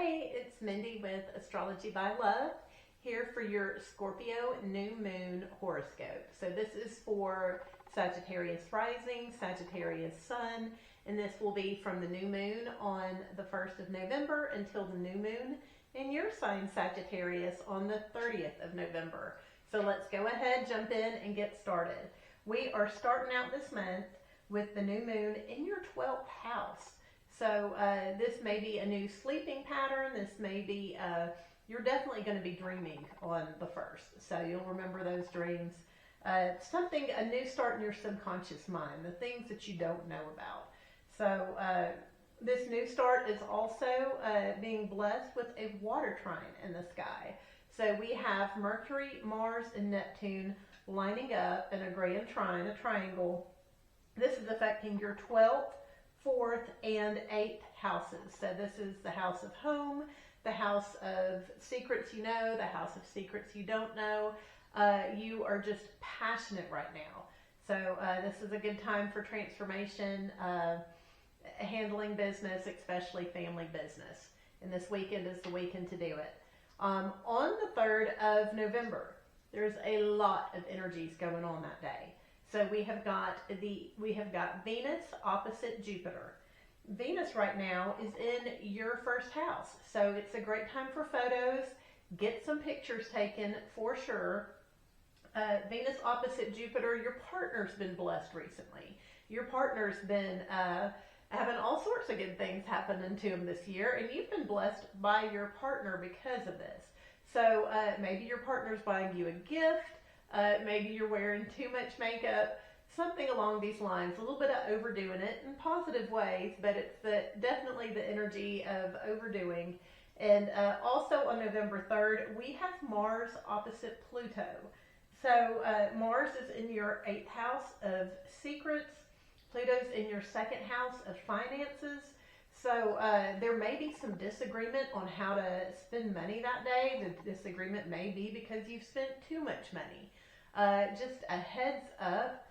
Hey, it's Mindy with Astrology by Love, here for your Scorpio new moon horoscope. So this is for Sagittarius Rising, Sagittarius Sun, and this will be from the new moon on the 1st of November until the new moon in your sign Sagittarius on the 30th of November. So let's go ahead, jump in, and get started. We are starting out this month with the new moon in your 12th house. So this may be a new sleeping pattern. This may be, you're definitely going to be dreaming on the 1st. So you'll remember those dreams. A new start in your subconscious mind, the things that you don't know about. So this new start is also being blessed with a water trine in the sky. So we have Mercury, Mars, and Neptune lining up in a grand trine, a triangle. This is affecting your 12th, 4th, and 8th houses. So this is the house of home, the house of secrets you know, the house of secrets you don't know. You are just passionate right now. So this is a good time for transformation, handling business, especially family business. And this weekend is the weekend to do it. On the 3rd of November, there's a lot of energies going on that day. So we have got Venus opposite Jupiter. Venus right now is in your 1st house. So it's a great time for photos. Get some pictures taken for sure. Venus opposite Jupiter, your partner's been blessed recently. Your partner's been having all sorts of good things happening to him this year, and you've been blessed by your partner because of this. So maybe your partner's buying you a gift. Maybe you're wearing too much makeup, something along these lines, a little bit of overdoing it in positive ways, but it's definitely the energy of overdoing. And also on November 3rd, we have Mars opposite Pluto. So Mars is in your 8th house of secrets. Pluto's in your 2nd house of finances. So there may be some disagreement on how to spend money that day. The disagreement may be because you've spent too much money. Just a heads up,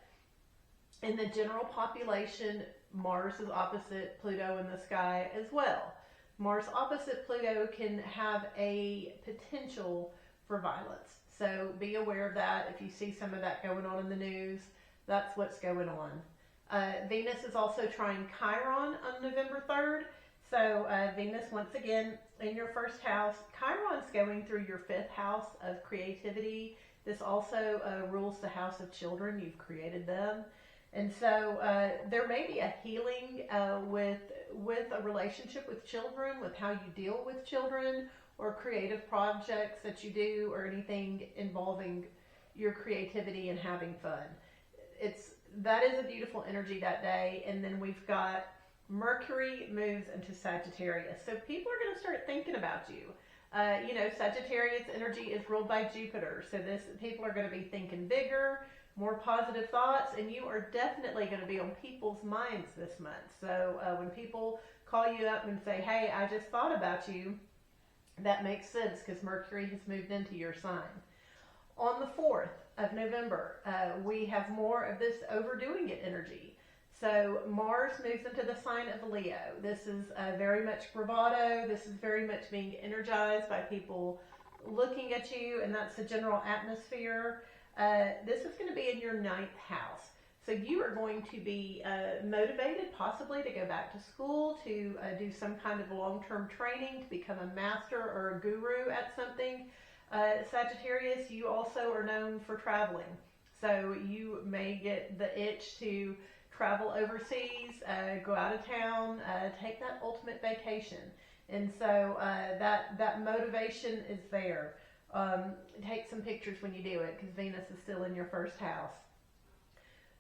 in the general population, Mars is opposite Pluto in the sky as well. Mars opposite Pluto can have a potential for violence. So be aware of that. If you see some of that going on in the news, that's what's going on. Venus is also trine Chiron on November 3rd. So Venus, once again, in your 1st house. Chiron's going through your 5th house of creativity. This also rules the house of children. You've created them. And so there may be a healing with a relationship with children, with how you deal with children, or creative projects that you do, or anything involving your creativity and having fun. That is a beautiful energy that day. And then we've got Mercury moves into Sagittarius. So people are going to start thinking about you. Sagittarius energy is ruled by Jupiter. So people are going to be thinking bigger, more positive thoughts, and you are definitely going to be on people's minds this month. So when people call you up and say, hey, I just thought about you, that makes sense because Mercury has moved into your sign. On the 4th of November, we have more of this overdoing it energy. So Mars moves into the sign of Leo. This is very much bravado. This is very much being energized by people looking at you, and that's the general atmosphere. This is going to be in your 9th house. So you are going to be motivated possibly to go back to school, to do some kind of long-term training, to become a master or a guru at something. Sagittarius, you also are known for traveling. So you may get the itch to travel overseas, go out of town, take that ultimate vacation. And so that motivation is there. Take some pictures when you do it because Venus is still in your 1st house.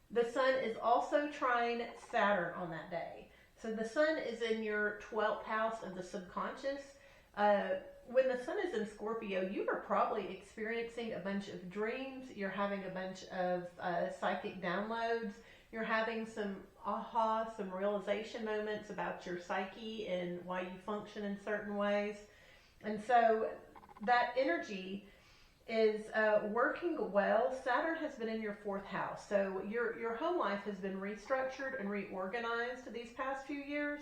The Sun is also trine Saturn on that day. So the Sun is in your 12th house of the subconscious. When the Sun is in Scorpio, you are probably experiencing a bunch of dreams. You're having a bunch of psychic downloads. You're having some some realization moments about your psyche and why you function in certain ways. And so that energy is working well. Saturn has been in your 4th house. So your home life has been restructured and reorganized these past few years.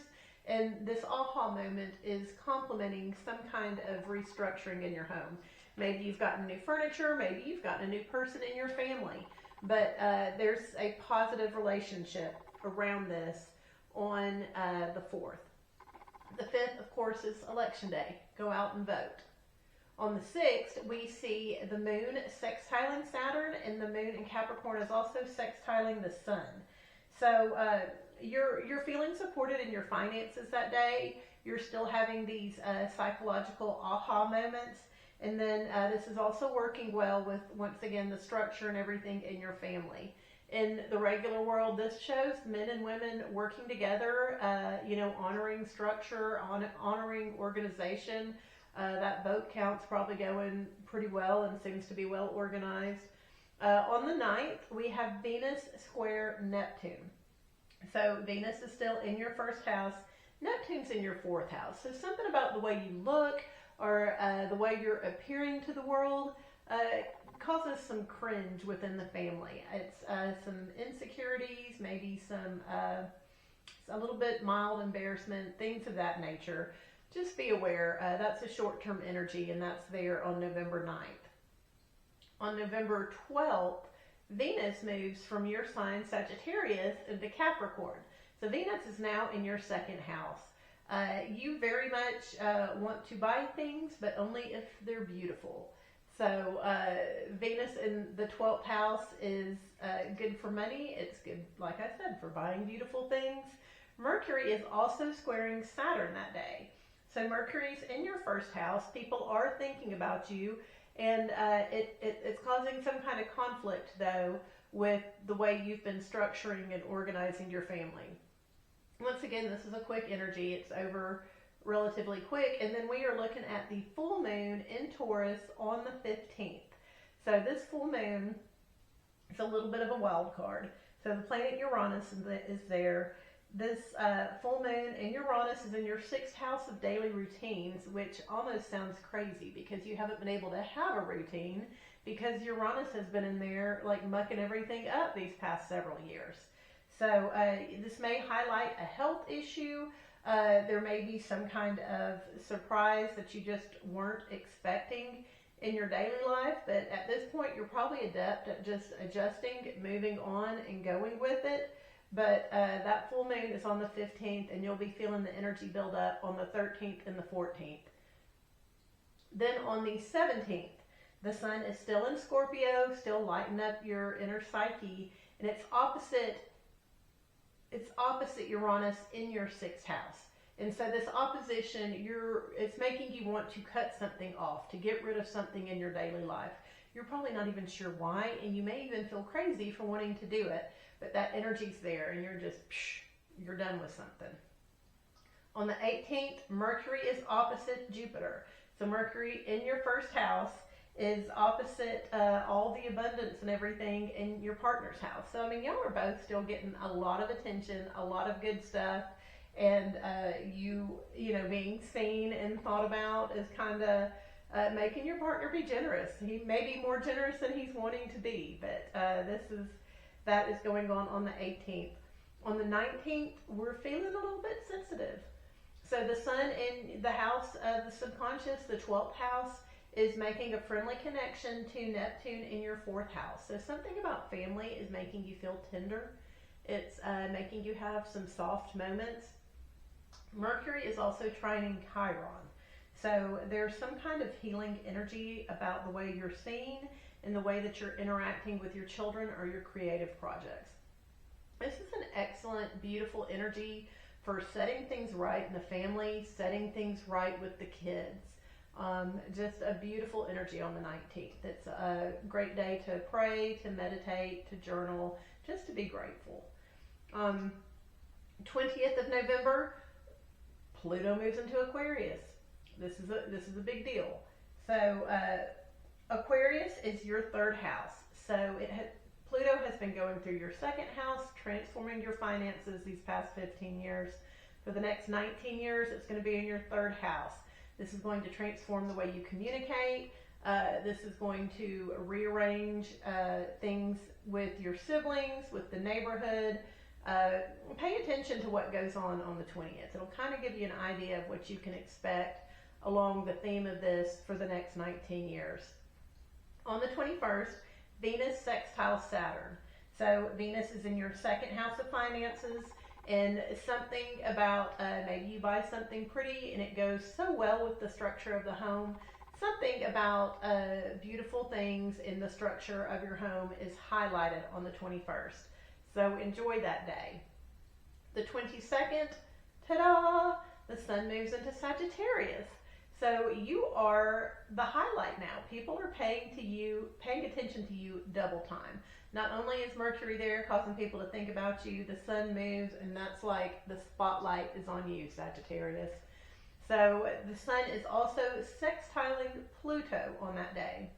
And this aha moment is complementing some kind of restructuring in your home. Maybe you've gotten new furniture, maybe you've gotten a new person in your family, but there's a positive relationship around this on the 4th. The 5th, of course, is election day. Go out and vote. On the 6th, we see the moon sextiling Saturn, and the moon in Capricorn is also sextiling the sun. So you're feeling supported in your finances that day. You're still having these psychological aha moments. And then this is also working well with, once again, the structure and everything in your family. In the regular world, this shows men and women working together, honoring structure, honoring organization. That vote count's probably going pretty well and seems to be well organized. On the 9th, we have Venus square Neptune. So Venus is still in your 1st house. Neptune's in your 4th house. So something about the way you look or the way you're appearing to the world causes some cringe within the family. It's some insecurities, maybe some a little bit mild embarrassment, things of that nature. Just be aware, that's a short-term energy, and that's there on November 9th. On November 12th, Venus moves from your sign Sagittarius into Capricorn. So Venus is now in your 2nd house. You very much want to buy things, but only if they're beautiful. So Venus in the 12th house is good for money. It's good, like I said, for buying beautiful things. Mercury is also squaring Saturn that day. So Mercury's in your 1st house. People are thinking about you, and it's causing some kind of conflict, though, with the way you've been structuring and organizing your family. Once again, this is a quick energy. It's over relatively quick, and then we are looking at the full moon in Taurus on the 15th. So this full moon is a little bit of a wild card. So the planet Uranus is there. This full moon in Uranus is in your 6th house of daily routines, which almost sounds crazy because you haven't been able to have a routine because Uranus has been in there like mucking everything up these past several years. So this may highlight a health issue. There may be some kind of surprise that you just weren't expecting in your daily life, but at this point you're probably adept at just adjusting, moving on, and going with it. But that full moon is on the 15th, and you'll be feeling the energy build up on the 13th and the 14th. Then on the 17th, the sun is still in Scorpio, still lighting up your inner psyche, and it's opposite Uranus in your 6th house. And so this opposition, it's making you want to cut something off, to get rid of something in your daily life. You're probably not even sure why, and you may even feel crazy for wanting to do it, but that energy's there, and you're done with something. On the 18th, Mercury is opposite Jupiter. So Mercury in your 1st house is opposite all the abundance and everything in your partner's house. So, I mean, y'all are both still getting a lot of attention, a lot of good stuff, and you being seen and thought about is kind of making your partner be generous. He may be more generous than he's wanting to be, but that is going on the 18th. On the 19th, we're feeling a little bit sensitive. So the sun in the house of the subconscious, the 12th house, is making a friendly connection to Neptune in your 4th house. So something about family is making you feel tender. It's making you have some soft moments. Mercury is also trining Chiron. So there's some kind of healing energy about the way you're seen and the way that you're interacting with your children or your creative projects. This is an excellent, beautiful energy for setting things right in the family, setting things right with the kids. Just a beautiful energy on the 19th. It's a great day to pray, to meditate, to journal, just to be grateful. 20th of November, Pluto moves into Aquarius. This is a big deal. So Aquarius is your 3rd house. So Pluto has been going through your 2nd house, transforming your finances these past 15 years. For the next 19 years, it's going to be in your 3rd house. This is going to transform the way you communicate. This is going to rearrange things with your siblings, with the neighborhood. Pay attention to what goes on the 20th. It'll kind of give you an idea of what you can expect along the theme of this for the next 19 years. On the 21st, Venus sextiles Saturn. So Venus is in your second house of finances, and something about maybe you buy something pretty and it goes so well with the structure of the home. Something about beautiful things in the structure of your home is highlighted on the 21st. So enjoy that day. The 22nd, ta-da, the sun moves into Sagittarius. So you are the highlight now. People are paying attention to you double time. Not only is Mercury there causing people to think about you, the sun moves, and that's like the spotlight is on you, Sagittarius. So the sun is also sextiling Pluto on that day.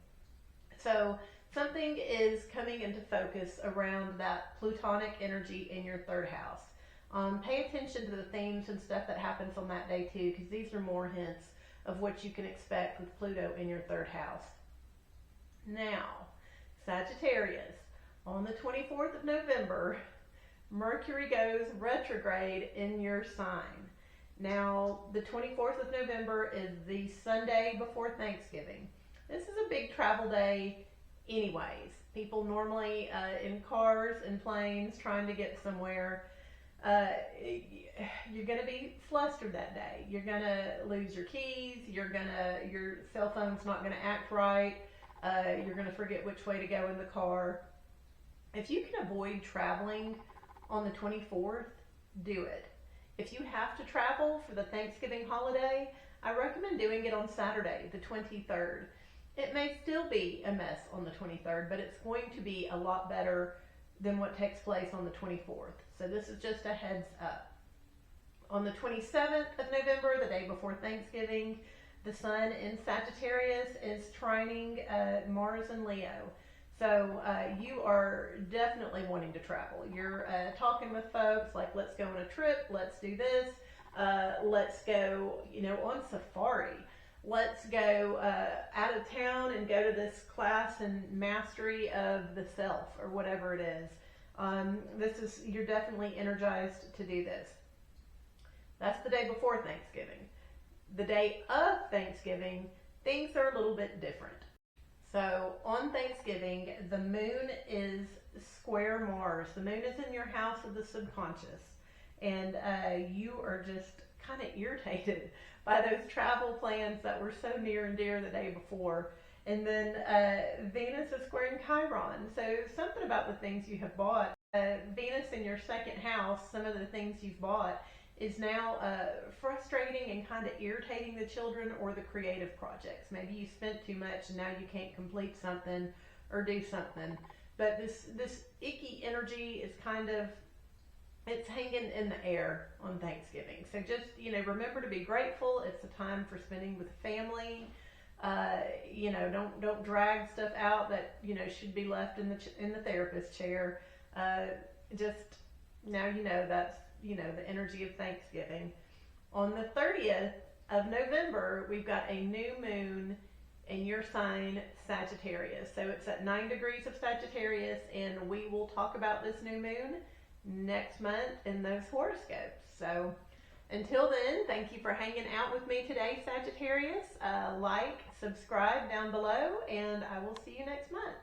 So something is coming into focus around that Plutonic energy in your third house. Pay attention to the themes and stuff that happens on that day too, because these are more hints of what you can expect with Pluto in your third house. Now, Sagittarius, on the 24th of November, Mercury goes retrograde in your sign. Now, the 24th of November is the Sunday before Thanksgiving. This is a big travel day anyways. People normally in cars and planes trying to get somewhere. You're going to be flustered that day. You're going to lose your keys. Your cell phone's not going to act right. You're going to forget which way to go in the car. If you can avoid traveling on the 24th, do it. If you have to travel for the Thanksgiving holiday, I recommend doing it on Saturday, the 23rd. It may still be a mess on the 23rd, but it's going to be a lot better than what takes place on the 24th. So this is just a heads up. On the 27th of November, the day before Thanksgiving, the sun in Sagittarius is trining Mars and Leo. So you are definitely wanting to travel. You're talking with folks like, let's go on a trip, let's do this, let's go, on safari. Let's go out of town and go to this class in mastery of the self or whatever it is. You're definitely energized to do this. That's the day before Thanksgiving. The day of Thanksgiving, things are a little bit different. So on Thanksgiving, the moon is square Mars. The moon is in your house of the subconscious, and you are just kind of irritated by those travel plans that were so near and dear the day before. And then Venus is squaring Chiron. So something about the things you have bought, Venus in your second house, some of the things you've bought is now frustrating and kind of irritating the children or the creative projects. Maybe you spent too much and now you can't complete something or do something. But this icky energy is it's hanging in the air on Thanksgiving. So just, remember to be grateful. It's a time for spending with family. Don't drag stuff out that, should be left in the therapist chair. Just now that's, the energy of Thanksgiving. On the 30th of November, we've got a new moon in your sign, Sagittarius. So it's at 9 degrees of Sagittarius, and we will talk about this new moon next month in those horoscopes. So until then, thank you for hanging out with me today, Sagittarius. Like, subscribe down below, and I will see you next month.